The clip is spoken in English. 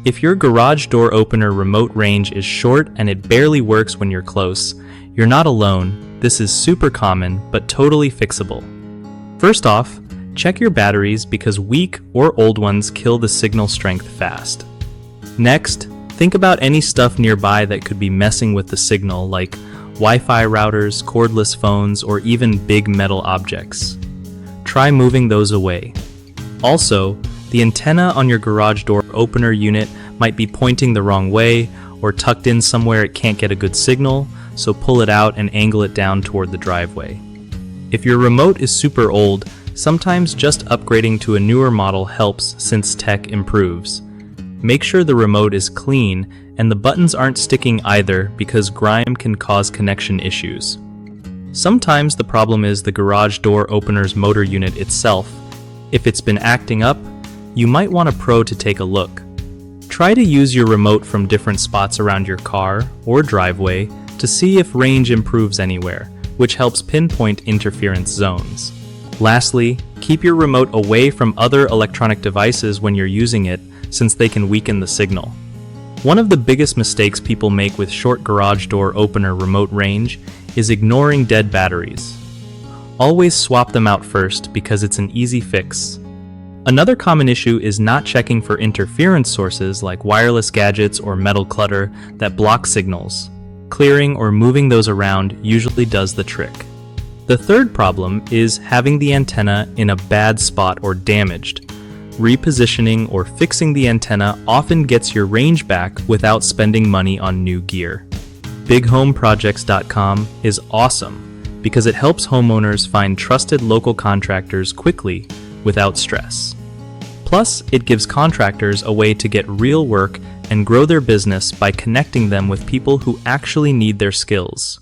If your garage door opener remote range is short and it barely works when you're close, you're not alone. This is super common, but totally fixable. First off, check your batteries because weak or old ones kill the signal strength fast. Next, think about any stuff nearby that could be messing with the signal, like Wi-Fi routers, cordless phones, or even big metal objects. Try moving those away. Also, the antenna on your garage door opener unit might be pointing the wrong way or tucked in somewhere it can't get a good signal, so pull it out and angle it down toward the driveway. If your remote is super old, sometimes just upgrading to a newer model helps since tech improves. Make sure the remote is clean and the buttons aren't sticking either because grime can cause connection issues. Sometimes the problem is the garage door opener's motor unit itself. If it's been acting up, you might want a pro to take a look. Try to use your remote from different spots around your car or driveway to see if range improves anywhere, which helps pinpoint interference zones. Lastly, keep your remote away from other electronic devices when you're using it, since they can weaken the signal. One of the biggest mistakes people make with short garage door opener remote range is ignoring dead batteries. Always swap them out first because it's an easy fix. Another common issue is not checking for interference sources like wireless gadgets or metal clutter that block signals. Clearing or moving those around usually does the trick. The third problem is having the antenna in a bad spot or damaged. Repositioning or fixing the antenna often gets your range back without spending money on new gear. BigHomeProjects.com is awesome because it helps homeowners find trusted local contractors quickly without stress. Plus, it gives contractors a way to get real work and grow their business by connecting them with people who actually need their skills.